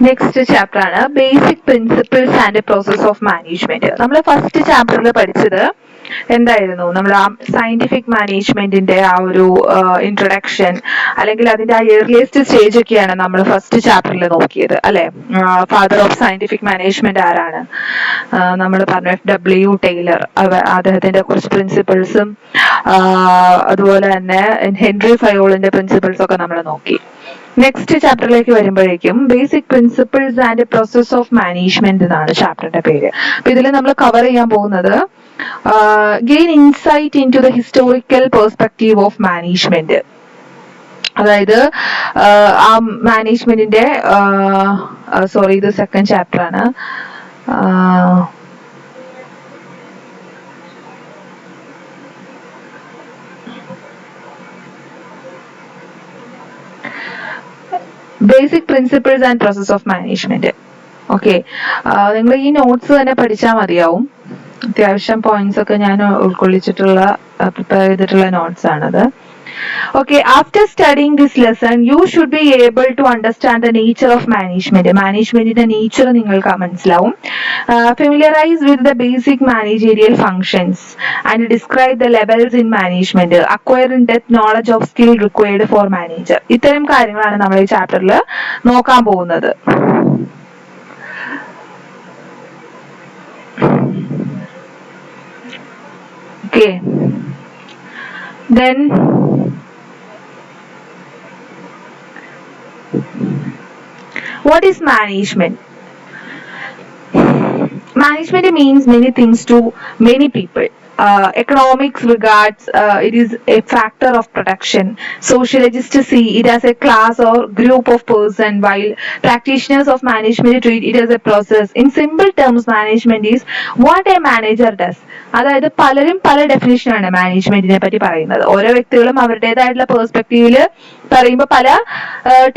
Next chapter ആണ് basic principles and process of management. നമ്മൾ first ചാപ്റ്ററിൽ പഠിച്ചത് എന്തായിരുന്നു? നമ്മൾ ആ സയന്റിഫിക് മാനേജ്മെന്റിന്റെ ആ ഒരു ഇൻട്രൊഡക്ഷൻ അല്ലെങ്കിൽ അതിന്റെ ആ ഏർലിയസ്റ്റ് സ്റ്റേജ് ഒക്കെയാണ് നമ്മൾ ഫസ്റ്റ് ചാപ്റ്ററിൽ നോക്കിയത് അല്ലെ. ഫാദർ ഓഫ് സയന്റിഫിക് മാനേജ്മെന്റ് ആരാണ്? നമ്മൾ പറഞ്ഞു FW ടൈലർ. അദ്ദേഹത്തിന്റെ കുറച്ച് പ്രിൻസിപ്പിൾസും അതുപോലെ തന്നെ ഹെൻറി ഫയോളിന്റെ പ്രിൻസിപ്പിൾസ് ഒക്കെ നമ്മൾ നോക്കി. നെക്സ്റ്റ് ചാപ്റ്ററിലേക്ക് വരുമ്പോഴേക്കും basic principles and process of management എന്നാണ് ചാപ്റ്ററിന്റെ പേര്. അപ്പൊ ഇതിൽ നമ്മൾ കവർ ചെയ്യാൻ പോകുന്നത് gain insight into the historical perspective of management. അതായത് ആ മാനേജ്മെന്റിന്റെ സോറി ഇത് സെക്കൻഡ് ചാപ്റ്റർ ആണ്. Basic principles and process of management. Okay, നിങ്ങൾ ഈ നോട്ട്സ് തന്നെ പഠിച്ചാൽ മതിയാവും. അത്യാവശ്യം പോയിന്റ്സ് ഒക്കെ ഞാൻ ഉൾക്കൊള്ളിച്ചിട്ടുള്ള പ്രിപ്പയർ ചെയ്തിട്ടുള്ള നോട്ട്സ് ആണത്. Okay, after studying this lesson, you should be able to understand the nature of management. Management's nature നിങ്ങൾക്ക് മനസ്സിലാവും. Familiarize with the basic managerial functions and describe the levels in management. Acquire in-depth knowledge of skill required for manager. ഇത്തരം കാര്യങ്ങളാണ് നമ്മൾ ഈ ചാപ്റ്ററിൽ നോക്കാൻ പോകുന്നത്. Okay. Then what is management? Management means many things to many people. Economics regards it is a factor of production. Sociologists see it as a class or group of person, while practitioners of management treat it as a process. In simple terms, management is what a manager does. അതായത് പലരും പല ഡെഫിനിഷനാണ് മാനേജ്മെന്റിനെ പറ്റി പറയുന്നത്. ഓരോ വ്യക്തികളും അവരുടേതായിട്ടുള്ള പേഴ്സ്പെക്റ്റീവിൽ പറയുമ്പോൾ പല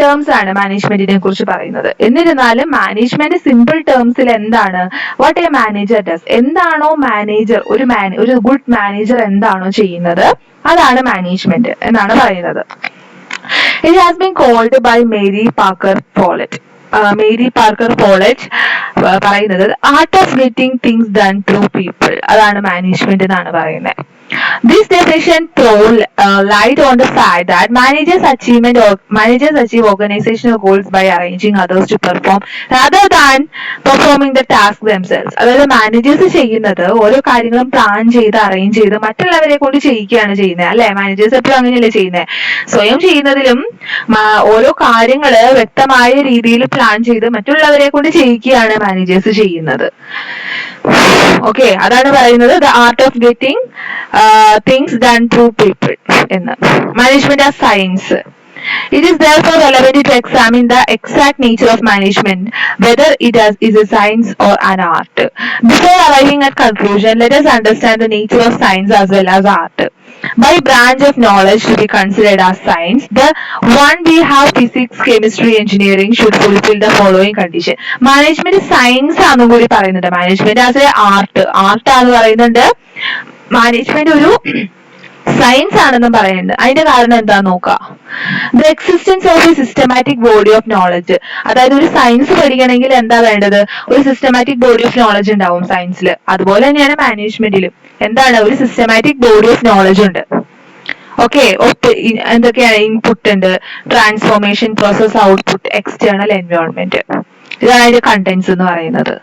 ടേംസ് ആണ് മാനേജ്മെന്റിനെ കുറിച്ച് പറയുന്നത്. എന്നിരുന്നാലും മാനേജ്മെന്റ് സിമ്പിൾ ടേംസിൽ എന്താണ്? What A manager does. എന്താണോ മാനേജർ ഒരു ഗുഡ് മാനേജർ എന്താണോ ചെയ്യുന്നത് അതാണ് മാനേജ്മെന്റ് എന്നാണ് പറയുന്നത്. It has been called by Mary Parker Follett. Mary Parker Follett പറയുന്നത് art of getting things done through people. അതാണ് മാനേജ്മെന്റ് എന്നാണ് പറയുന്നത്. This definition throws light on the fact that managers achieve organizational goals by arranging others to perform rather than performing the task themselves. അതായത് managers ചെയ്യുന്നത് ഓരോ കാര്യങ്ങളും plan ചെയ്ത് arrange ചെയ്ത് മറ്റുള്ളവരെ കൊണ്ട് ചെയ്യിക്കുകയാണ് ചെയ്യുന്നത് അല്ലെ. മാനേജേഴ്സ് എപ്പോഴും അങ്ങനെയല്ലേ ചെയ്യുന്നത്. സ്വയം ചെയ്യുന്നതിലും ഓരോ കാര്യങ്ങള് വ്യക്തമായ രീതിയിൽ പ്ലാൻ ചെയ്ത് മറ്റുള്ളവരെ കൊണ്ട് ചെയ്യിക്കുകയാണ് മാനേജേഴ്സ് ചെയ്യുന്നത്. ഓക്കെ, അതാണ് പറയുന്നത് the art of getting things done through people എന്ന്. Management as science. It is therefore relevant to examine the exact nature of management, whether it is a science or an art. Before arriving at conclusion, let us understand the nature of science as well as art. By branch of knowledge to be considered as science, the one we have physics, chemistry, engineering should fulfill the following condition. Management science ആണെന്നും കൂടി പറയുന്നുണ്ട്. Management as A art ആണെന്ന് പറയുന്നുണ്ട്. Management ഒരു science ആണെന്നും പറയുന്നുണ്ട്. അതിന്റെ കാരണം എന്താന്ന് നോക്കാം. The existence of A systematic body of knowledge. അതായത് ഒരു സയൻസ് പഠിക്കണമെങ്കിൽ എന്താ വേണ്ടത്? ഒരു സിസ്റ്റമാറ്റിക് ബോഡി ഓഫ് നോളജ് ഉണ്ടാവും സയൻസിൽ. അതുപോലെ തന്നെയാണ് മാനേജ്മെന്റിലും. എന്താണ്? ഒരു സിസ്റ്റമാറ്റിക് ബോഡി ഓഫ് നോളജ് ഉണ്ട്. ഓക്കെ, എന്തൊക്കെയാണ്? ഇൻപുട്ട് ഉണ്ട്, transformation, process, output, external environment. ഇതാണ് അതിന്റെ കണ്ടന്റ്സ് എന്ന് പറയുന്നത്.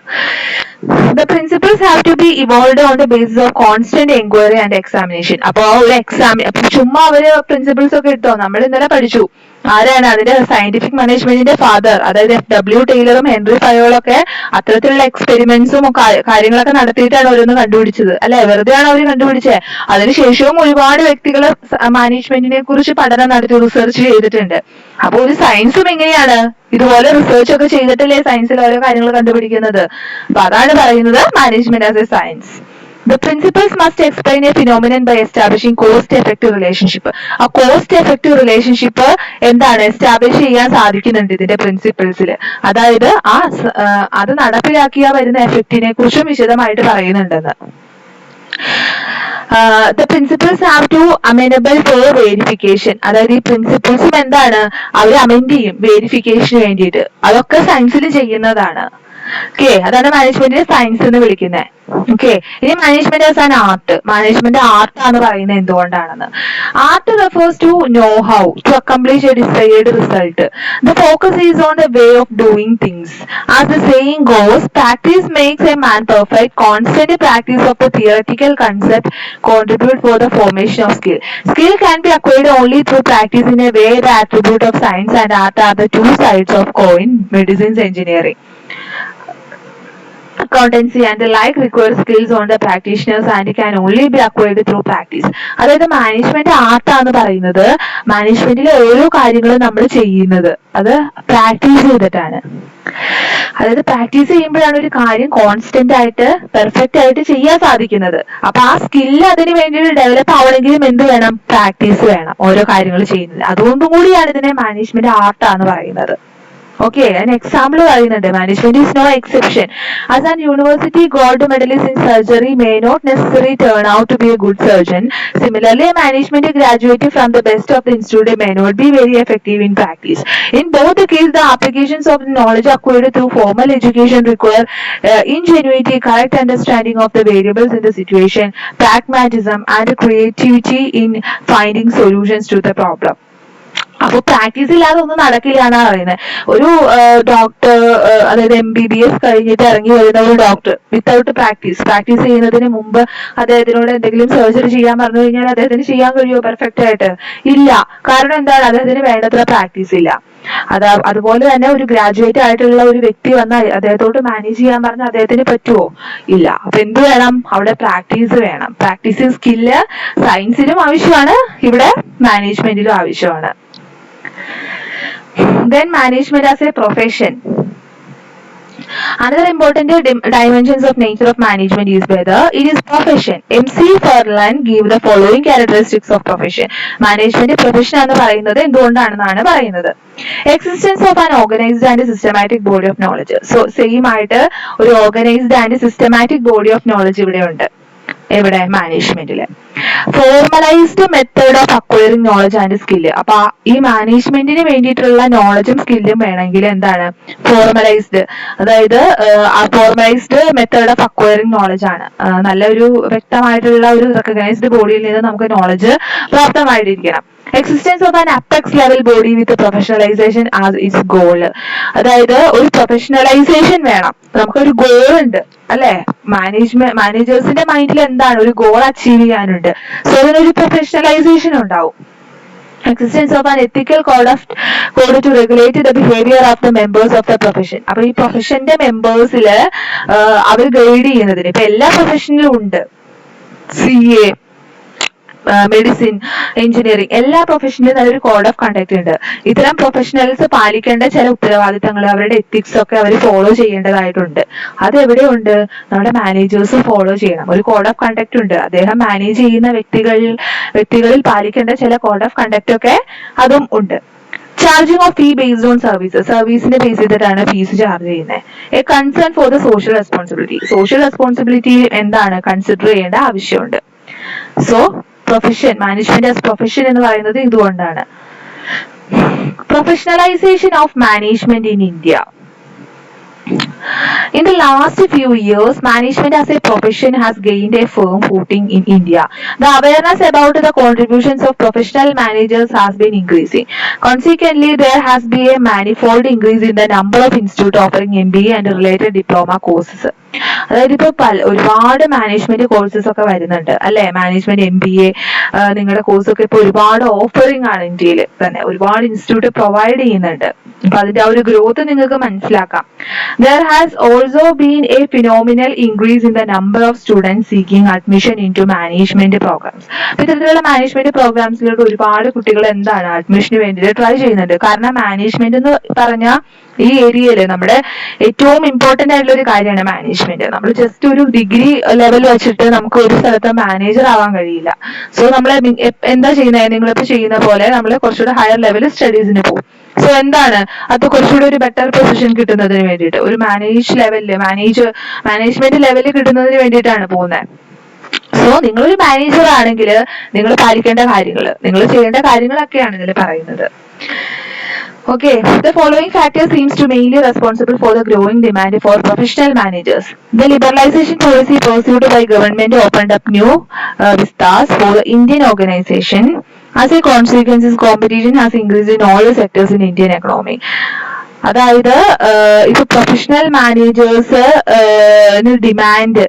The principles have to be evolved on the basis of constant enquiry and examination. അപ്പൊ ഒരു ചുമ്മാ അവര് പ്രിൻസിപ്പിൾസ് ഒക്കെ എടുത്തോ? നമ്മൾ ഇന്നലെ പഠിച്ചു ആരാണ് അതിന്റെ സയന്റിഫിക് മാനേജ്മെന്റിന്റെ ഫാദർ, അതായത് FW ടൈലറും ഹെൻറി ഫയോളൊക്കെ അത്തരത്തിലുള്ള എക്സ്പെരിമെന്റ്സും കാര്യങ്ങളൊക്കെ നടത്തിയിട്ടാണ് ഓരോന്ന് കണ്ടുപിടിച്ചത് അല്ലെ. വെറുതെയാണ് അവർ കണ്ടുപിടിച്ചത്. അതിനുശേഷവും ഒരുപാട് വ്യക്തികൾ മാനേജ്മെന്റിനെ കുറിച്ച് പഠനം നടത്തി റിസർച്ച് ചെയ്തിട്ടുണ്ട്. അപ്പൊ ഒരു സയൻസും എങ്ങനെയാണ് ഇതുപോലെ റിസർച്ച് ഒക്കെ ചെയ്തിട്ടല്ലേ സയൻസിൽ ഓരോ കാര്യങ്ങൾ കണ്ടുപിടിക്കുന്നത്. അപ്പൊ അതാണ് പറയുന്നത് management as A science. The principles must explain a phenomenon by establishing cost-effective relationship. ആ cost-effective relationship എന്താണ് എസ്റ്റാബ്ലിഷ് ചെയ്യാൻ സാധിക്കുന്നുണ്ട് ഇതിന്റെ പ്രിൻസിപ്പിൾസിൽ. അതായത് അത് നടപ്പിലാക്കിയ വരുന്ന എഫക്റ്റിനെ കുറിച്ചും വിശദമായിട്ട് പറയുന്നുണ്ടെന്ന്. The principals have to amenable for verification. അതായത് ഈ പ്രിൻസിപ്പൽസും എന്താണ്, അവർ അമെൻഡ് ചെയ്യും വെരിഫിക്കേഷന് വേണ്ടിയിട്ട്. അതൊക്കെ സയൻസിൽ ചെയ്യുന്നതാണ്. ഓക്കെ, അതാണ് മാനേജ്മെന്റിനെ സയൻസ് എന്ന് വിളിക്കുന്നത്. ഓക്കെ, ഇനി management as an art. Management art എന്ന് പറയുന്നത് എന്തുകൊണ്ടാണെന്ന്. Art refers to know how to accomplish a desired result. The focus is on the way of doing things. As the saying goes, practice makes a man perfect. Constant practice of the theoretical concept contribute for the formation of skill. Skill can be acquired only through practice. In a way, the attribute of science and art are the two sides of coin. Medicine, engineering, accountancy and the like require skills on the practitioners and can only be acquired through practice. അതായത് management ആർട്ടാന്ന് പറയുന്നത് മാനേജ്മെന്റിലെ ഓരോ കാര്യങ്ങളും നമ്മൾ ചെയ്യുന്നത് അത് practice ചെയ്തിട്ടാണ്. അതായത് practice ചെയ്യുമ്പോഴാണ് ഒരു കാര്യം കോൺസ്റ്റന്റ് ആയിട്ട് പെർഫെക്റ്റ് ആയിട്ട് ചെയ്യാൻ സാധിക്കുന്നത്. അപ്പൊ ആ സ്കില്ല് അതിന് വേണ്ടിയിട്ട് ഡെവലപ്പ് ആവണമെങ്കിലും എന്ത് വേണം, പ്രാക്ടീസ് വേണം ഓരോ കാര്യങ്ങൾ ചെയ്യുന്നത്. അതുകൊണ്ടും കൂടിയാണ് ഇതിനെ മാനേജ്മെന്റ് ആർട്ടാന്ന് പറയുന്നത്. Okay, an example പറയുന്നുണ്ട്. Management is no exception. As an university gold medalist in surgery may not necessarily turn out to be a good surgeon. Similarly, a management graduate from the best of the institute may not be very effective in practice. In both the cases, the applications of the knowledge acquired through formal education require ingenuity, correct understanding of the variables in the situation, pragmatism, and creativity in finding solutions to the problem. അപ്പൊ practice ഇല്ലാതെ ഒന്നും നടക്കില്ല എന്നാണ് പറയുന്നത്. ഒരു doctor, അതായത് MBBS കഴിഞ്ഞിട്ട് ഇറങ്ങി വരുന്ന ഒരു ഡോക്ടർ വിത്തൗട്ട് പ്രാക്ടീസ് ചെയ്യുന്നതിന് മുമ്പ് അദ്ദേഹത്തിനോട് എന്തെങ്കിലും സർജറി ചെയ്യാൻ പറഞ്ഞു കഴിഞ്ഞാൽ അദ്ദേഹത്തിന് ചെയ്യാൻ കഴിയുമോ പെർഫെക്റ്റ് ആയിട്ട്? ഇല്ല. കാരണം എന്താണ്, അദ്ദേഹത്തിന് വേണ്ടത്ര പ്രാക്ടീസ് ഇല്ല. അതുപോലെ തന്നെ ഒരു ഗ്രാജുവേറ്റ് ആയിട്ടുള്ള ഒരു വ്യക്തി വന്നാൽ അദ്ദേഹത്തോട് മാനേജ് ചെയ്യാൻ പറഞ്ഞാൽ അദ്ദേഹത്തിന് പറ്റുമോ? ഇല്ല. അപ്പൊ എന്ത് വേണം, അവിടെ പ്രാക്ടീസ് വേണം. പ്രാക്ടീസിങ് സ്കില്ല് സയൻസിലും ആവശ്യമാണ്, ഇവിടെ മാനേജ്മെന്റിലും ആവശ്യമാണ്. Then management as a profession. Another important dimensions of nature of management is whether it is profession. MC Ferland give the following characteristics of profession. Management profession എന്ന് പറയുന്നത് എന്തുകൊണ്ടാണെന്നാണ് പറയുന്നത്. Existence of an organized and systematic body of knowledge. So same ആയിട്ട് ഒരു organized and systematic body of knowledge ഇവിടെ ഉണ്ട്. എവിടെ? മാനേജ്മെന്റില്. Formalised method of acquiring knowledge and skill. അപ്പൊ ഈ മാനേജ്മെന്റിന് വേണ്ടിയിട്ടുള്ള നോളജും സ്കില്ലും വേണമെങ്കിൽ എന്താണ്? ഫോർമലൈസ്ഡ്, അതായത് formalised method of acquiring knowledge ആണ്. നല്ലൊരു വ്യക്തമായിട്ടുള്ള ഒരു റെക്കഗ്നൈസ്ഡ് ബോഡിയിൽ നിന്ന് നമുക്ക് നോളജ് പ്രാപ്തമായിട്ടിരിക്കണം. Existence of an apex level body with professionalisation as its goal. അതായത് ഒരു പ്രൊഫഷണലൈസേഷൻ വേണം. നമുക്കൊരു ഗോൾ ഉണ്ട് അല്ലെ, മാനേജേഴ്സിന്റെ മൈൻഡിൽ എന്താണ്, ഒരു ഗോൾ അച്ചീവ് ചെയ്യാനുണ്ട്. സോ അതിനൊരു പ്രൊഫഷണലൈസേഷൻ ഉണ്ടാവും. Existence of an ethical code to regulate the behavior of the members of the profession. അപ്പൊ ഈ പ്രൊഫഷന്റെ മെമ്പേഴ്സില് അവർ ഗൈഡ് ചെയ്യുന്നതിന് ഇപ്പൊ എല്ലാ പ്രൊഫഷനിലും ഉണ്ട്. CA, മെഡിസിൻ, എഞ്ചിനീയറിംഗ്, എല്ലാ പ്രൊഫഷനിലും നല്ലൊരു കോഡ് ഓഫ് കണ്ടക്ട് ഉണ്ട്. ഇത്തരം പ്രൊഫഷണൽസ് പാലിക്കേണ്ട ചില ഉത്തരവാദിത്തങ്ങൾ, അവരുടെ എത്തിക്സ് ഒക്കെ അവർ ഫോളോ ചെയ്യേണ്ടതായിട്ടുണ്ട്. അത് എവിടെയുണ്ട്? നമ്മുടെ മാനേജേഴ്സ് ഫോളോ ചെയ്യണം. ഒരു കോഡ് ഓഫ് കണ്ടക്ട് ഉണ്ട്. അദ്ദേഹം മാനേജ് ചെയ്യുന്ന വ്യക്തികളിൽ പാലിക്കേണ്ട ചില കോഡ് ഓഫ് കണ്ടക്ട് ഒക്കെ അതും ഉണ്ട്. Charging of fee based on service. സർവീസിനെ ബേസ് ചെയ്തിട്ടാണ് ഫീസ് ചാർജ് ചെയ്യുന്നത്. A concern for the social responsibility. Social responsibility എന്താണ് കൺസിഡർ ചെയ്യേണ്ട ആവശ്യമുണ്ട്. So profession, management as profession എന്ന് പറയുന്നത് ഇതുകൊണ്ടാണ്. Professionalisation of management in India. In the last few years, management as a profession has gained a firm footing in India. The awareness about the contributions of professional managers has been increasing. Consequently, there has been a manifold increase in the number of institutes offering MBA and related diploma courses. അതായത് ഇപ്പൊ ഒരുപാട് management courses ഒക്കെ വരുന്നുണ്ട് അല്ലെ. Management MBA നിങ്ങളുടെ കോഴ്സൊക്കെ ഇപ്പൊ ഒരുപാട് offering ആണ് ഇന്ത്യയിൽ തന്നെ. ഒരുപാട് ഇൻസ്റ്റിറ്റ്യൂട്ട് പ്രൊവൈഡ് ചെയ്യുന്നുണ്ട്. അപ്പൊ അതിന്റെ ആ ഒരു ഗ്രോത്ത് നിങ്ങൾക്ക് മനസ്സിലാക്കാം. There has also been a phenomenal increase in the number of students seeking admission into management programs. അപ്പൊ ഇത്തരത്തിലുള്ള മാനേജ്മെന്റ് പ്രോഗ്രാംസിലോട്ട് ഒരുപാട് കുട്ടികൾ എന്താണ് അഡ്മിഷന് വേണ്ടിയിട്ട് ട്രൈ ചെയ്യുന്നുണ്ട്. കാരണം മാനേജ്മെന്റ് എന്ന് പറഞ്ഞ ഈ ഏരിയയില് നമ്മുടെ ഏറ്റവും ഇമ്പോർട്ടന്റ് ആയിട്ടുള്ള ഒരു കാര്യമാണ് മാനേജ്മെന്റ്. നമ്മൾ ജസ്റ്റ് ഒരു ഡിഗ്രി ലെവൽ വെച്ചിട്ട് നമുക്ക് ഒരു സ്ഥലത്ത് മാനേജർ ആവാൻ കഴിയില്ല. സോ നമ്മൾ എന്താ ചെയ്യുന്നത്, നിങ്ങളിപ്പോ ചെയ്യുന്ന പോലെ നമ്മൾ കുറച്ചുകൂടെ ഹയർ ലെവൽ സ്റ്റഡീസിന് പോകും. സോ എന്താണ് അത് കുറച്ചുകൂടി ഒരു ബെറ്റർ പൊസിഷൻ കിട്ടുന്നതിന് വേണ്ടിയിട്ട്, ഒരു മാനേജ്മെന്റ് ലെവലിൽ കിട്ടുന്നതിന് വേണ്ടിയിട്ടാണ് പോകുന്നത്. സോ നിങ്ങളൊരു മാനേജർ ആണെങ്കിൽ നിങ്ങൾ പാലിക്കേണ്ട കാര്യങ്ങൾ, നിങ്ങൾ ചെയ്യേണ്ട കാര്യങ്ങളൊക്കെയാണ് ഇതിൽ പറയുന്നത്. Okay, the following factors seems to mainly responsible for the growing demand for professional managers. The liberalization policy pursued by government opened up new vistas for the Indian organization. As a consequence, competition has increased in all the sectors in Indian economy. അതായത് ഇപ്പൊ professional managers demand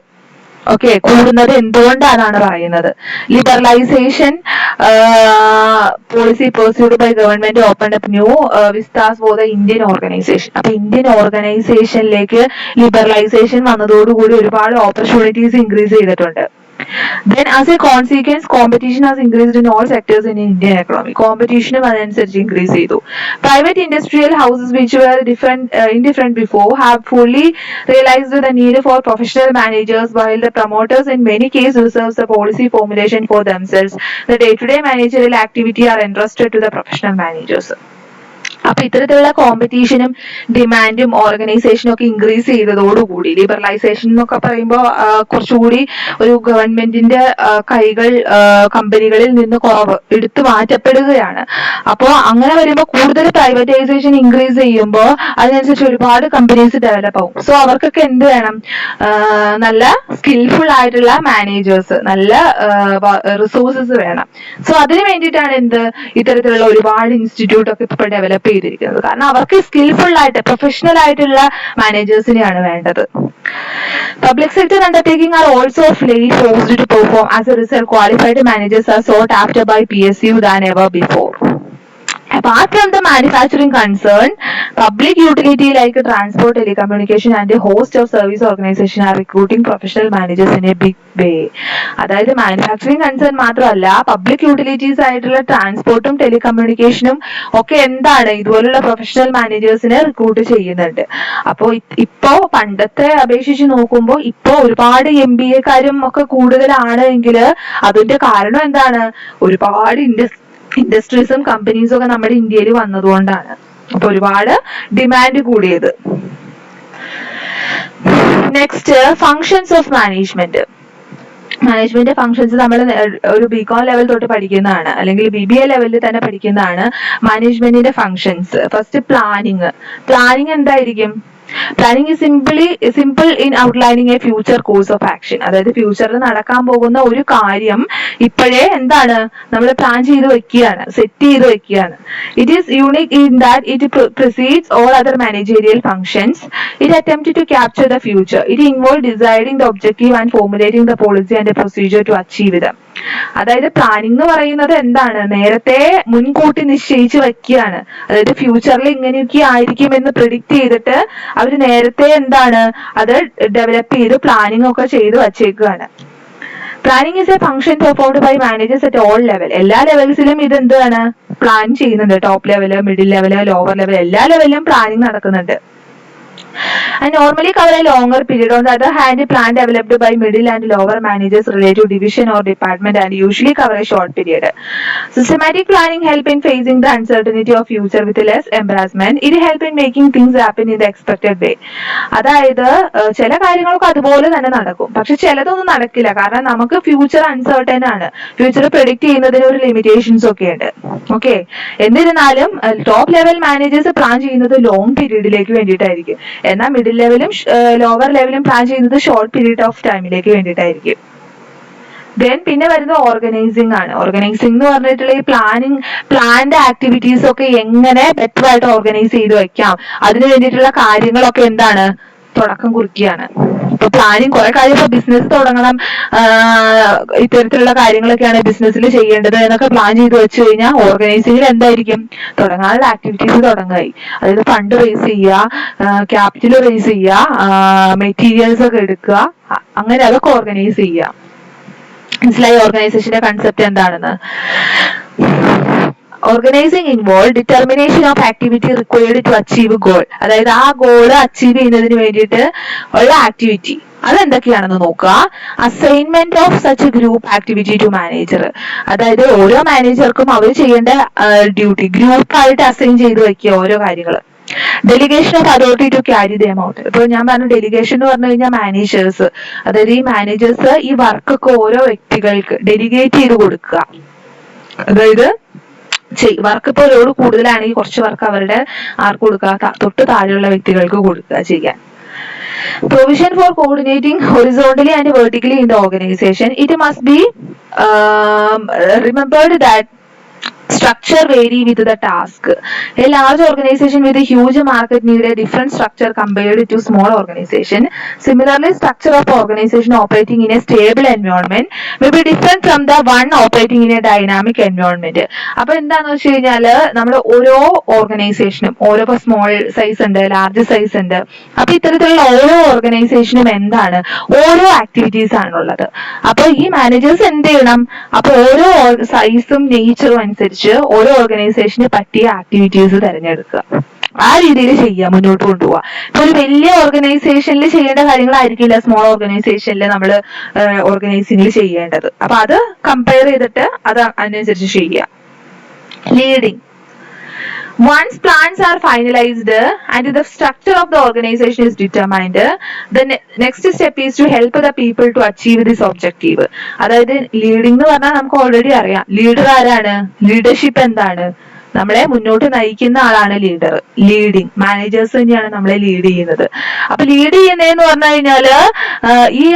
കൂടുന്നത് എന്തുകൊണ്ടാണ് പറയുന്നത്. Liberalisation policy pursued by government open up new vistas for the Indian organisation. അപ്പൊ Indian ഓർഗനൈസേഷനിലേക്ക് liberalisation വന്നതോടുകൂടി ഒരുപാട് opportunities increase ചെയ്തിട്ടുണ്ട്. Then as a consequence, competition has increased in all sectors in Indian economy. Competition adഅനുസരിച്ച് increase ചെയ്തു. Private industrial houses which were indifferent before have fully realized the need for professional managers, while the promoters in many cases reserve the policy formulation for themselves. The day-to-day managerial activity are entrusted to the professional managers. അപ്പൊ ഇത്തരത്തിലുള്ള കോമ്പറ്റീഷനും ഡിമാൻഡും ഓർഗനൈസേഷനും ഒക്കെ increase ചെയ്തതോടുകൂടി liberalisation എന്നൊക്കെ പറയുമ്പോൾ കുറച്ചുകൂടി ഒരു ഗവൺമെന്റിന്റെ കൈകൾ കമ്പനികളിൽ നിന്ന് കുറവ് എടുത്തു മാറ്റപ്പെടുകയാണ്. അപ്പോൾ അങ്ങനെ വരുമ്പോൾ കൂടുതൽ പ്രൈവറ്റൈസേഷൻ ഇൻക്രീസ് ചെയ്യുമ്പോൾ അതിനനുസരിച്ച് ഒരുപാട് കമ്പനീസ് ഡെവലപ്പ് ആവും. സോ അവർക്കൊക്കെ എന്ത് വേണം, നല്ല സ്കിൽഫുൾ ആയിട്ടുള്ള മാനേജേഴ്സ്, നല്ല റിസോഴ്സസ് വേണം. സോ അതിന് വേണ്ടിയിട്ടാണ് ഇത്തരത്തിലുള്ള ഒരുപാട് ഇൻസ്റ്റിറ്റ്യൂട്ട് ഒക്കെ ഇപ്പോൾ ഡെവലപ്പ് ചെയ്തിരിക്കുന്നത്. കാരണം അവർക്ക് സ്കിൽഫുൾ ആയിട്ട് പ്രൊഫഷണൽ ആയിട്ടുള്ള മാനേജേഴ്സിനെയാണ് വേണ്ടത്. Public sector undertaking are also fully forced to perform. As a result, qualified managers are sought after by PSU than ever before. Apart from the manufacturing concern, public utility like transport, telecommunication and a host of service organizations are recruiting professional managers in a big way. അതായത് manufacturing concern മാത്രമല്ല, public utilities ആയിട്ടുള്ള ട്രാൻസ്പോർട്ടും ടെലികമ്മ്യൂണിക്കേഷനും ഒക്കെ ഇതുപോലുള്ള professional മാനേജേഴ്സിനെ recruit ചെയ്യുന്നുണ്ട്. അപ്പോൾ ഇപ്പോ പണ്ടത്തെ അപേക്ഷിച്ച് നോക്കുമ്പോൾ ഇപ്പോ ഒരുപാട് MBA-കാരും ഒക്കെ കൂടുതലാണ് എങ്കിൽ അതിന്റെ കാരണം എന്താണ്, ഒരുപാട് ഇൻഡസ്ട്രീസും കമ്പനീസും ഒക്കെ നമ്മുടെ ഇന്ത്യയിൽ വന്നതുകൊണ്ടാണ്. അപ്പൊ ഒരുപാട് ഡിമാൻഡ് കൂടിയത്. Next, functions of management. Management functions നമ്മൾ ഒരു BCom ലെവൽ തൊട്ട് പഠിക്കുന്നതാണ്, അല്ലെങ്കിൽ BBA ലെവലിൽ തന്നെ പഠിക്കുന്നതാണ് മാനേജ്മെന്റിന്റെ ഫങ്ഷൻസ്. ഫസ്റ്റ് പ്ലാനിങ് എന്തായിരിക്കും? Planning is simple in outlining a future course of action. അതായത് ഫ്യൂച്ചറിൽ നടക്കാൻ പോകുന്ന ഒരു കാര്യം ഇപ്പോഴേ നമ്മൾ പ്ലാൻ ചെയ്ത് വെക്കുകയാണ്, സെറ്റ് ചെയ്ത് വെക്കുകയാണ്. It is unique in that it precedes all other managerial functions. It attempts to capture the future. It involves deciding the objective and formulating the policy and the procedure to achieve them. അതായത് planning എന്ന് പറയുന്നത് നേരത്തെ മുൻകൂട്ടി നിശ്ചയിച്ച് വെക്കുകയാണ്. അതായത് ഫ്യൂച്ചറിൽ ഇങ്ങനെയൊക്കെ ആയിരിക്കും എന്ന് പ്രിഡിക്റ്റ് ചെയ്തിട്ട് അവർ നേരത്തെ അത് ഡെവലപ്പ് ചെയ്ത് പ്ലാനിങ് ഒക്കെ ചെയ്ത് വച്ചേക്കുകയാണ്. Planning is a function performed by managers at all level. എല്ലാ ലെവൽസിലും പ്ലാൻ ചെയ്യുന്നുണ്ട്. Top level, middle level, lower level, എല്ലാ ലെവലിലും പ്ലാനിങ് നടക്കുന്നുണ്ട്. And normally cover a longer period. On the other hand, plan developed by middle and lower managers related to division or department and usually cover a short period. Systematic planning help in facing the uncertainty of future with less embarrassment. It help in making things happen in the expected way. അതായത് ചില കാര്യങ്ങളൊക്കെ അതുപോലെ തന്നെ നടക്കും, പക്ഷെ ചിലതൊന്നും നടക്കില്ല. കാരണം നമുക്ക് ഫ്യൂച്ചർ അൺസർട്ടൻ ആണ്. ഫ്യൂച്ചർ പ്രെഡിക്റ്റ് ചെയ്യുന്നതിന് ഒരു ലിമിറ്റേഷൻസ് ഒക്കെ ഉണ്ട്. ഓക്കെ, എന്നിരുന്നാലും ടോപ്പ് ലെവൽ മാനേജേഴ്സ് പ്ലാൻ ചെയ്യുന്നത് ലോങ് പീരീഡിലേക്ക് വേണ്ടിയിട്ടായിരിക്കും. എന്നാൽ മിഡിൽ ലെവലും ലോവർ ലെവലും പ്ലാൻ ചെയ്യുന്നത് ഷോർട്ട് പീരീഡ് ഓഫ് ടൈമിലേക്ക് വേണ്ടിയിട്ടായിരിക്കും. പിന്നെ വരുന്നത് ഓർഗനൈസിംഗ് ആണ്. ഓർഗനൈസിംഗ് എന്ന് പറഞ്ഞിട്ടുള്ള ഈ പ്ലാൻഡ് ആക്ടിവിറ്റീസ് ഒക്കെ എങ്ങനെ ബെറ്റർ ആയിട്ട് ഓർഗനൈസ് ചെയ്ത് വെക്കാം, അതിന് വേണ്ടിയിട്ടുള്ള കാര്യങ്ങളൊക്കെ തുടക്കം കുറിക്കുകയാണ്. ഇപ്പൊ പ്ലാനിങ് കുറെ കാര്യം, ഇപ്പൊ ബിസിനസ് തുടങ്ങണം, ഇത്തരത്തിലുള്ള കാര്യങ്ങളൊക്കെയാണ് ബിസിനസ്സിൽ ചെയ്യേണ്ടത് എന്നൊക്കെ പ്ലാൻ ചെയ്ത് വെച്ച് കഴിഞ്ഞാൽ ഓർഗനൈസിംഗിൽ എന്തായിരിക്കും, തുടങ്ങാനുള്ള ആക്ടിവിറ്റീസ് തുടങ്ങായി. അതായത് ഫണ്ട് റേസ് ചെയ്യുക, ക്യാപിറ്റൽ റേസ് ചെയ്യുക, മെറ്റീരിയൽസ് ഒക്കെ എടുക്കുക, അങ്ങനെ അതൊക്കെ ഓർഗനൈസ് ചെയ്യുക. മനസ്സിലായി ഓർഗനൈസേഷന്റെ കൺസെപ്റ്റ് എന്താണെന്ന്? Organising involve determination of activity required to achieve goal. അതായത് ആ ഗോള് അച്ചീവ് ചെയ്യുന്നതിന് വേണ്ടിയിട്ട് ഉള്ള ആക്ടിവിറ്റി അതെന്തൊക്കെയാണെന്ന് നോക്കുക. Assignment of such group activity to manager. അതായത് ഓരോ മാനേജർക്കും അവർ ചെയ്യേണ്ട ഡ്യൂട്ടി ഗ്രൂപ്പായിട്ട് അസൈൻ ചെയ്ത് വെക്കുക ഓരോ കാര്യങ്ങൾ. Delegation of authority to carry the amount. ഇപ്പൊ ഞാൻ പറഞ്ഞ ഡെലിഗേഷൻ എന്ന് പറഞ്ഞു കഴിഞ്ഞാൽ മാനേജേഴ്സ്, അതായത് ഈ മാനേജേഴ്സ് ഈ വർക്കൊക്കെ ഓരോ വ്യക്തികൾക്ക് ഡെലിഗേറ്റ് ചെയ്ത് കൊടുക്കുക. അതായത് വർക്ക് ഇപ്പോൾ ലോഡ് കൂടുതലാണെങ്കിൽ കുറച്ച് വർക്ക് അവരുടെ ആർക്ക് കൊടുക്കുക, തൊട്ട് താഴെയുള്ള വ്യക്തികൾക്ക് കൊടുക്കുക ചെയ്യാൻ. Provision for coordinating horizontally and vertically in the organization. It must be remembered that structure vary with the task. A large organization with a huge market need a different structure compared to small organization. Similarly, structure of organization operating in a stable environment may be different from the one operating in a dynamic environment. അപ്പോൾ എന്താണെന്ന് വെച്ച് കഴിഞ്ഞാൽ നമ്മൾ ഓരോ ഓർഗനൈസേഷനും ഓരോ small size ഉണ്ട്, large size ഉണ്ട്. അപ്പൊ ഇത്തരത്തിലുള്ള ഓരോ ഓർഗനൈസേഷനും എന്താണ് ഓരോ ആക്ടിവിറ്റീസ് ആണുള്ളത്. അപ്പൊ ഈ മാനേജേഴ്സ് എന്ത് ചെയ്യണം, അപ്പൊ ഓരോ സൈസും നേച്ചറും അനുസരിച്ച് ഓരോ ഓർഗനൈസേഷന് പറ്റിയ ആക്ടിവിറ്റീസ് തിരഞ്ഞെടുക്കുക, ആ രീതിയിൽ ചെയ്യുക, മുന്നോട്ട് കൊണ്ടുപോവുക. ഇപ്പൊ ഒരു വലിയ ഓർഗനൈസേഷനിൽ ചെയ്യേണ്ട കാര്യങ്ങളായിരിക്കില്ല സ്മോൾ ഓർഗനൈസേഷനിൽ നമ്മൾ ഓർഗനൈസിംഗിൽ ചെയ്യേണ്ടത്. അപ്പൊ അത് കമ്പയർ ചെയ്തിട്ട് അത് അതിനനുസരിച്ച് ചെയ്യുക. Leading. Once plans are finalized and the structure of the organization is determined, the next step is to help the people to achieve this objective. അതായത് ലീഡിംഗ് എന്ന് പറഞ്ഞാൽ നമുക്ക് ഓൾറെഡി അറിയാം, ലീഡർ ആരാണ്, ലീഡർഷിപ്പ് എന്താണ്, നമ്മളെ മുന്നോട്ട് നയിക്കുന്ന ആളാണ് ലീഡർ. ലീഡിങ് മാനേജേഴ്സ് തന്നെയാണ് നമ്മളെ ലീഡ് ചെയ്യുന്നത്. അപ്പൊ ലീഡ് ചെയ്യുന്നതെന്ന് പറഞ്ഞു കഴിഞ്ഞാല് ഈ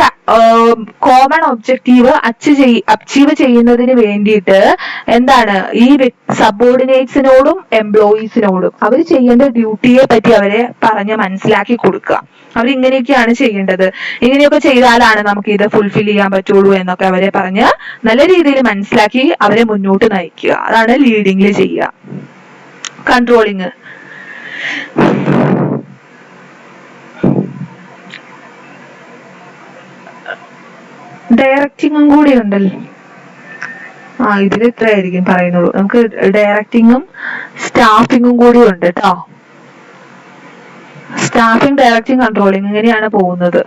കോമൺ ഒബ്ജക്റ്റീവ് അച്ചീവ് ചെയ്യുന്നതിന് വേണ്ടിയിട്ട് എന്താണ് ഈ സബോർഡിനേറ്റ്സിനോടും എംപ്ലോയീസിനോടും അവർ ചെയ്യേണ്ട ഡ്യൂട്ടിയെ പറ്റി അവരെ പറഞ്ഞ് മനസ്സിലാക്കി കൊടുക്കുക. അവരിങ്ങനെയൊക്കെയാണ് ചെയ്യേണ്ടത്, ഇങ്ങനെയൊക്കെ ചെയ്താലാണ് നമുക്ക് ഇത് ഫുൾഫിൽ ചെയ്യാൻ പറ്റുള്ളൂ എന്നൊക്കെ അവരെ പറഞ്ഞ് നല്ല രീതിയിൽ മനസ്സിലാക്കി അവരെ മുന്നോട്ട് നയിക്കുക. അതാണ് ലീഡിങ്ങിൽ ചെയ്യുക. കൺട്രോളിങ്. ഡയറക്റ്റിങ്ങും കൂടി ഉണ്ടല്ലോ. ഇതിൽ ഇത്രയായിരിക്കും പറയുന്നുള്ളൂ. നമുക്ക് ഡയറക്റ്റിങ്ങും സ്റ്റാഫിങ്ങും കൂടി ഉണ്ട് കേട്ടോ. സ്റ്റാഫിംഗ്, ഡയറക്റ്റിംഗ്, കൺട്രോളിങ് ഇങ്ങനെയാണ് പോകുന്നത്.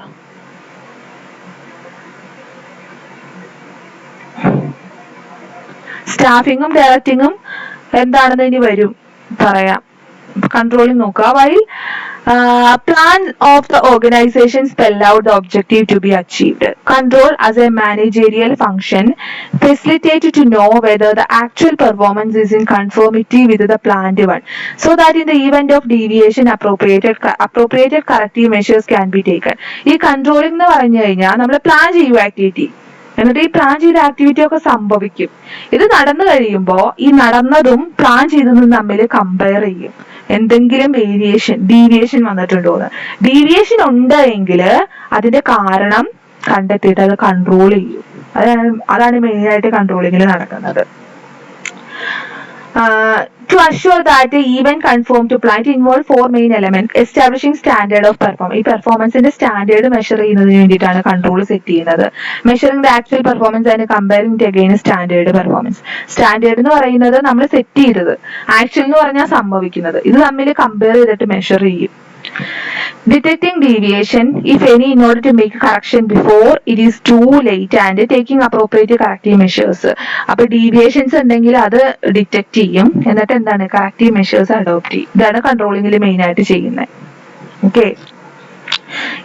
സ്റ്റാഫിങ്ങും ഡയറക്റ്റിങ്ങും എന്താണെന്ന് ഇനി വരും പറയാം. കൺട്രോളിങ് നോക്കുക. While plan of the organization spell out the objective to be achieved. Control as a managerial function facilitate to know whether the actual performance is in conformity with the planned one, so that in the event of deviation appropriate corrective measures can be taken. ഈ controlling എന്ന് പറഞ്ഞു കഴിഞ്ഞാൽ നമ്മൾ plan ചെയ്യുക activity, എന്നിട്ട് ഈ plan ചെയ്ത activity ഒക്കെ സംഭവിക്കും. ഇത് നടന്നു കഴിയുമ്പോൾ ഈ നടന്നതും പ്ലാൻ ചെയ്തതും തമ്മിൽ കമ്പയർ ചെയ്യും. എന്തെങ്കിലും ഡീവിയേഷൻ വന്നിട്ടുണ്ടോ എന്ന്. ഡീവിയേഷൻ ഉണ്ട് എങ്കിൽ അതിന്റെ കാരണം കണ്ടെത്തിയിട്ട് അത് കൺട്രോൾ ചെയ്യും. അതാണ് മെയിൻ ആയിട്ട് കൺട്രോളിങ്ങിൽ നടക്കുന്നത്. To assure that the event conform to plan, it involve 4 main elements. Establishing standard of performance. ഈ പെർഫോമൻസിന്റെ സ്റ്റാൻഡേർഡ് മെഷർ ചെയ്യുന്നതിന് വേണ്ടിയിട്ടാണ് കൺട്രോൾ സെറ്റ് ചെയ്യുന്നത്. Measuring the actual performance and comparing it against standard performance. Standard എന്ന് പറയുന്നത് നമ്മൾ set ചെയ്തത്, actual എന്ന് പറഞ്ഞാൽ സംഭവിക്കുന്നത്. ഇത് തമ്മിൽ കമ്പയർ ചെയ്തിട്ട് മെഷർ ചെയ്യും. Detecting deviation, if any, in order to make correction before it is too late and taking appropriate corrective measures. അപ്പൊ ഡീവിയേഷൻസ് ഉണ്ടെങ്കിൽ അത് ഡിറ്റക്ട് ചെയ്യും, എന്നിട്ട് എന്താണ് കറക്റ്റീവ് മെഷേഴ്സ് അഡോപ്റ്റ് ചെയ്യും. ഇതാണ് കൺട്രോളിംഗിൽ മെയിൻ ആയിട്ട് ചെയ്യുന്നത്. ഓക്കെ,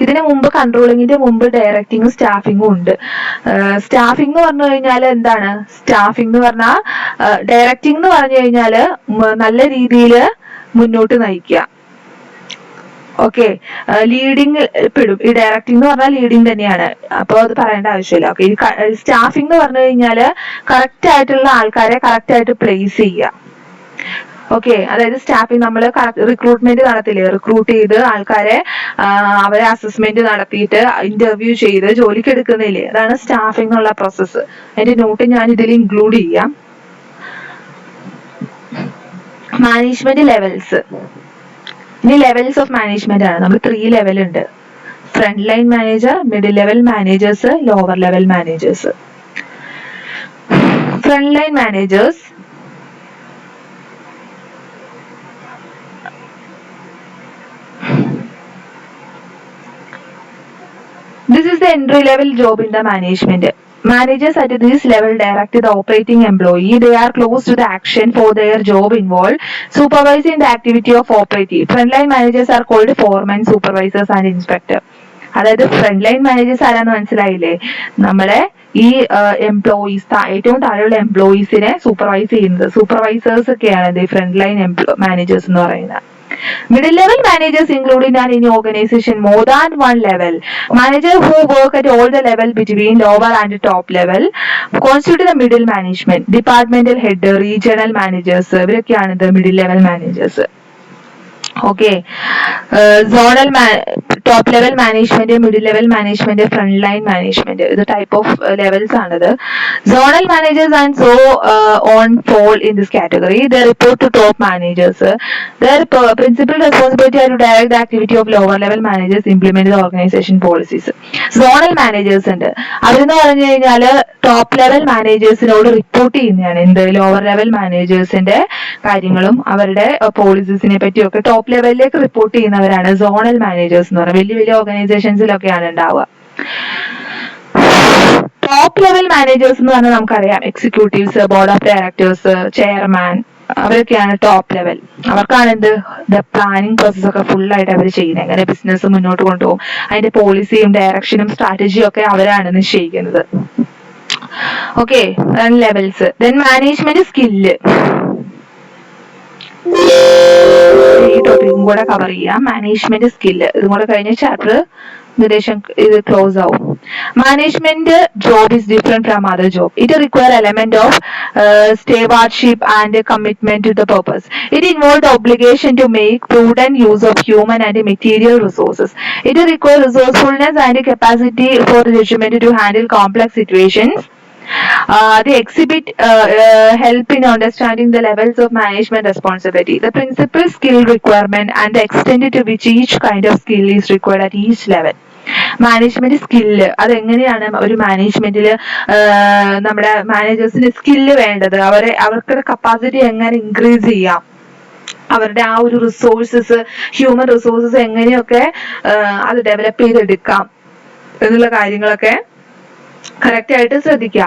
ഇതിന് മുമ്പ് കൺട്രോളിങ്ങിന്റെ മുമ്പ് ഡയറക്റ്റിങ്ങും സ്റ്റാഫിങ്ങും ഉണ്ട്. സ്റ്റാഫിംഗ് എന്ന് പറഞ്ഞു കഴിഞ്ഞാൽ എന്താണ്, സ്റ്റാഫിംഗ് എന്ന് പറഞ്ഞാൽ ഡയറക്റ്റിംഗ് എന്ന് പറഞ്ഞു കഴിഞ്ഞാൽ നല്ല രീതിയിൽ മുന്നോട്ട് നയിക്കുക. ഓക്കെ, ലീഡിങ് പെടും. ഈ ഡയറക്റ്റിംഗ് എന്ന് പറഞ്ഞാൽ ലീഡിങ് തന്നെയാണ്, അപ്പോൾ അത് പറയേണ്ട ആവശ്യമില്ല. ഓക്കെ, സ്റ്റാഫിംഗ് എന്ന് പറഞ്ഞു കഴിഞ്ഞാല് കറക്റ്റ് ആയിട്ടുള്ള ആൾക്കാരെ കറക്റ്റ് ആയിട്ട് പ്ലേസ് ചെയ്യുക. ഓക്കെ, അതായത് സ്റ്റാഫിംഗ് നമ്മൾ റിക്രൂട്ട്മെന്റ് നടത്തില്ലേ, റിക്രൂട്ട് ചെയ്ത് ആൾക്കാരെ അവരെ അസസ്മെന്റ് നടത്തിയിട്ട് ഇന്റർവ്യൂ ചെയ്ത് ജോലിക്ക് എടുക്കുന്നില്ലേ, അതാണ് സ്റ്റാഫിംഗ് ഉള്ള പ്രോസസ്സ്. അതിന്റെ നോട്ട് ഞാൻ ഇതിൽ ഇൻക്ലൂഡ് ചെയ്യാം. Management levels. ഇനി ലെവൽസ് ഓഫ് മാനേജ്മെന്റ് ആണ്. നമ്മൾ 3 ലെവൽ ഉണ്ട്. Front line manager, middle level managers, lower level managers. Front line managers this is the entry level job in the management. Managers at this level direct the operating employee. They are close to the action for their job involved, supervising the activity of operative. Frontline managers are called foremen, supervisors and inspector. അതായത് front line managers ആരാന്ന് മനസ്സിലായില്ലേ? നമ്മളെ ഈ employees ഏറ്റവും താഴെയുള്ള എംപ്ലോയീസിനെ supervise ചെയ്യുന്നത് supervisors ഒക്കെയാണ് ഈ ഫ്രണ്ട് ലൈൻ മാനേജേഴ്സ് എന്ന് പറയുന്നത്. Middle level managers include in any organization more than one level. Managers who work at all the level between lower and top level constitute the middle management. Departmental head, regional managers, ഇവരൊക്കെയാണ് the middle level managers. Okay, zonal top level management, middle level management, front line management, the type of levels another. Zonal managers and so on fall in this category. They report to top managers. Their principal responsibility are to direct the activity of lower level managers, implement the organization policies. Zonal managers ഉണ്ട് അവരെന്ന് പറഞ്ഞു കഴിഞ്ഞാല് top level മാനേജേഴ്സിനോട് report ചെയ്യുന്നതാണ് എന്ത് lower level മാനേജേഴ്സിന്റെ കാര്യങ്ങളും അവരുടെ പോളിസീസിനെ പറ്റിയൊക്കെ top ലെവലിലേക്ക് റിപ്പോർട്ട് ചെയ്യുന്നവരാണ് സോണൽ മാനേജേഴ്സ് എന്ന് പറയുന്നത്. വലിയ വലിയ ഓർഗനൈസേഷൻസിലൊക്കെയാണ് ഉണ്ടാവുക. ടോപ്പ് ലെവൽ മാനേജേഴ്സ് എന്ന് പറഞ്ഞാൽ നമുക്കറിയാം executives, board of directors, chairman, അവരൊക്കെയാണ് ടോപ്പ് ലെവൽ. അവർക്കാണ് എന്ത് പ്ലാനിങ് പ്രോസസ് ഒക്കെ ഫുൾ ആയിട്ട് അവർ ചെയ്യുന്നത്, എങ്ങനെ ബിസിനസ് മുന്നോട്ട് കൊണ്ടുപോകും, അതിന്റെ പോളിസിയും ഡയറക്ഷനും സ്ട്രാറ്റജിയും ഒക്കെ അവരാണ് നിശ്ചയിക്കുന്നത്. Okay, levels. Then management skill, ഈ ടോപ്പിക്കും കൂടെ കവർ ചെയ്യാം. മാനേജ്മെന്റ് സ്കില്ല് ഇതും കൂടെ കഴിഞ്ഞ ചാപ്റ്റർ ഏകദേശം ഇത് ക്ലോസ് ആവും. Management job is different from other job. It requires element of stewardship and commitment to the purpose. It involves the obligation to make prudent use of human and material resources. It requires resourcefulness and capacity for judgment to handle complex situations. They exhibit help in understanding the levels of management responsibility, the principal skill requirement and the extent to which each kind of skill is required at each level. Management skill അതെങ്ങനെയാണ് ഒരു മാനേജ്മെന്റിൽ നമ്മുടെ മാനേജേഴ്സിന് skill വേണ്ടത്, അവർക്ക് capacity എങ്ങനെ increase ചെയ്യാം, അവരുടെ ആ ഒരു റിസോഴ്സസ് ഹ്യൂമൻ റിസോഴ്സസ് എങ്ങനെയൊക്കെ അത് ഡെവലപ്പ് ചെയ്തെടുക്കാം എന്നുള്ള കാര്യങ്ങളൊക്കെ കറക്റ്റ് ആയിട്ട് ശ്രദ്ധിക്കുക.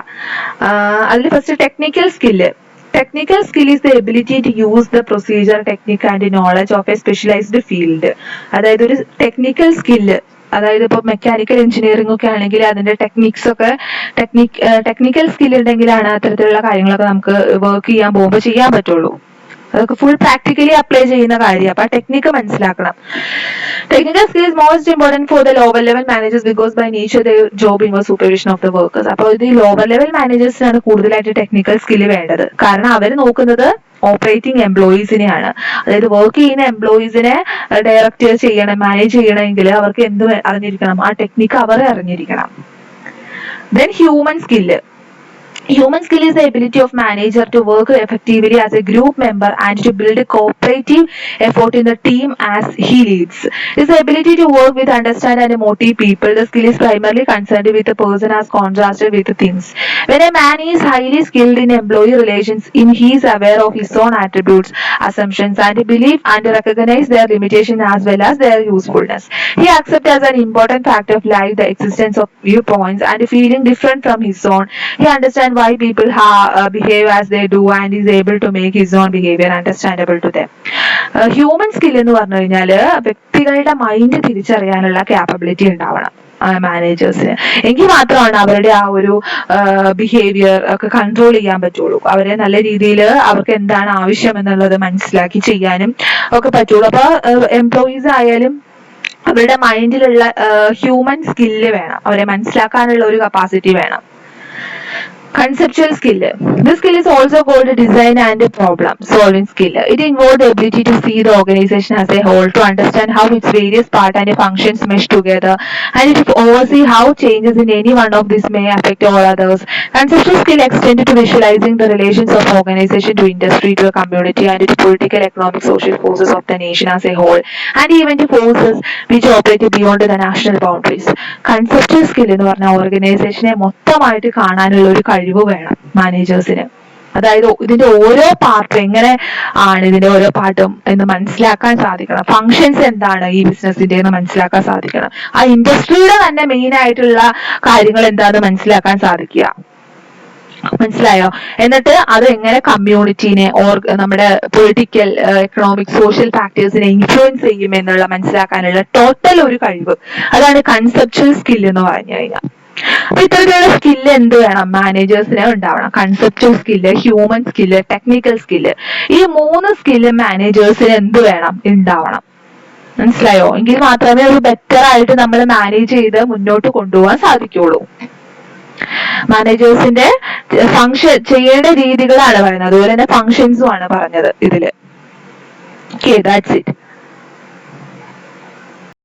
അതിൽ first technical skill. Technical skill is the ability to use the procedure, technique and knowledge of a specialized field. അതായത് ഒരു ടെക്നിക്കൽ സ്കില്ല്, അതായത് ഇപ്പോൾ മെക്കാനിക്കൽ എഞ്ചിനീയറിംഗ് ഒക്കെ ആണെങ്കിൽ അതിന്റെ ടെക്നിക്സ് ഒക്കെ ടെക്നിക്കൽ സ്കിൽ ഉണ്ടെങ്കിലാണ് അത്തരത്തിലുള്ള കാര്യങ്ങളൊക്കെ നമുക്ക് വർക്ക് ചെയ്യാൻ പോകുമ്പോൾ ചെയ്യാൻ പറ്റുള്ളൂ. അതൊക്കെ ഫുൾ പ്രാക്ടിക്കലി അപ്ലൈ ചെയ്യുന്ന കാര്യം. അപ്പൊ ആ ടെക്നിക്ക് മനസ്സിലാക്കണം. Technical skill is most important for the lower level managers because by nature their job involves supervision of the workers. അപ്പോൾ ഇത് ലോവർ ലെവൽ മാനേജേഴ്സിനാണ് കൂടുതലായിട്ട് ടെക്നിക്കൽ സ്കില്ല് വേണ്ടത്. കാരണം അവർ നോക്കുന്നത് ഓപ്പറേറ്റിംഗ് എംപ്ലോയീസിനെയാണ്. അതായത് വർക്ക് ചെയ്യുന്ന എംപ്ലോയീസിനെ ഡയറക്റ്റ് ചെയ്യണം, മാനേജ് ചെയ്യണമെങ്കിൽ അവർക്ക് എന്ത് അറിഞ്ഞിരിക്കണം, ആ ടെക്നിക്ക് അവർ അറിഞ്ഞിരിക്കണം. Then human skill. Human skill is the ability of manager to work effectively as a group member and to build a cooperative effort in the team as he leads. It's the ability to work with, understand and motivate people. The skill is primarily concerned with the person as contrasted with the things. When a man is highly skilled in employee relations, he is aware of his own attributes, assumptions and belief and recognize their limitation as well as their usefulness. He accepts as an important fact of life the existence of viewpoints and feeling different from his own. He understands why people behave as they do and is able to make his own behavior understandable to them. Human skill എന്ന് പറഞ്ഞു കഴിഞ്ഞാല് വ്യക്തികളുടെ mind തിരിച്ചറിയാനുള്ള capability ഉണ്ടാവണം മാനേജേഴ്സിന്. എങ്കിൽ മാത്രമാണ് അവരുടെ ആ ഒരു ബിഹേവിയർ ഒക്കെ കൺട്രോൾ ചെയ്യാൻ പറ്റുള്ളൂ. അവരെ നല്ല രീതിയിൽ അവർക്ക് എന്താണ് ആവശ്യം എന്നുള്ളത് മനസ്സിലാക്കി ചെയ്യാനും ഒക്കെ പറ്റുള്ളൂ. അപ്പൊ എംപ്ലോയീസ് ആയാലും അവരുടെ മൈൻഡിലുള്ള ഹ്യൂമൻ സ്കില്ല് വേണം, അവരെ മനസ്സിലാക്കാനുള്ള ഒരു കപ്പാസിറ്റി വേണം. Conceptual skill. This skill is also called design and problem solving skill. It involves the ability to see the organization as a whole, to understand how its various parts and functions mesh together, and to oversee how changes in any one of these may affect all others. Conceptual skill extends to visualizing the relations of organization to industry, to a community, and to political, economic, social forces of the nation as a whole, and even to forces which operate beyond the national boundaries. Conceptual skill എന്ന് പറഞ്ഞാൽ ഓർഗനൈസേഷനെ മൊത്തമായിട്ട് കാണാനുള്ള ഒരു കഴിവ് വേണം മാനേജേഴ്സിന്. അതായത് ഇതിന്റെ ഓരോ പാർട്ടും എങ്ങനെ ആണ് ഇതിന്റെ ഓരോ പാർട്ടും എന്ന് മനസ്സിലാക്കാൻ സാധിക്കണം. ഫങ്ഷൻസ് എന്താണ് ഈ ബിസിനസിന്റെ എന്ന് മനസ്സിലാക്കാൻ സാധിക്കണം. ആ ഇൻഡസ്ട്രിയുടെ തന്നെ മെയിൻ ആയിട്ടുള്ള കാര്യങ്ങൾ എന്താണെന്ന് മനസ്സിലാക്കാൻ സാധിക്കുക. മനസ്സിലായോ? എന്നിട്ട് അത് എങ്ങനെ കമ്മ്യൂണിറ്റീനെ നമ്മുടെ പൊളിറ്റിക്കൽ, എക്കണോമിക്, സോഷ്യൽ ഫാക്ടേഴ്സിനെ ഇൻഫ്ലുവൻസ് ചെയ്യും എന്നുള്ള മനസ്സിലാക്കാനുള്ള ടോട്ടൽ ഒരു കഴിവ്. അതാണ് കൺസെപ്ച്വൽ സ്കിൽ എന്ന് പറഞ്ഞു കഴിഞ്ഞാൽ. അപ്പൊ ഇത്തരത്തിലുള്ള സ്കില്ല് എന്ത് വേണം? മാനേജേഴ്സിന് ഉണ്ടാവണം. Conceptual skill, human skill, technical skill. ഈ 3 സ്കില്ല് മാനേജേഴ്സിന് എന്ത് വേണം? ഉണ്ടാവണം. മനസ്സിലായോ? എങ്കിൽ മാത്രമേ ഒരു ബെറ്റർ ആയിട്ട് നമ്മൾ മാനേജ് ചെയ്ത് മുന്നോട്ട് കൊണ്ടുപോകാൻ സാധിക്കുള്ളൂ. മാനേജേഴ്സിന്റെ ഫങ്ഷൻ ചെയ്യേണ്ട രീതികളാണ് പറയുന്നത്, അതുപോലെ തന്നെ ഫങ്ഷൻസും ആണ് പറഞ്ഞത് ഇതില്. Okay, that's it.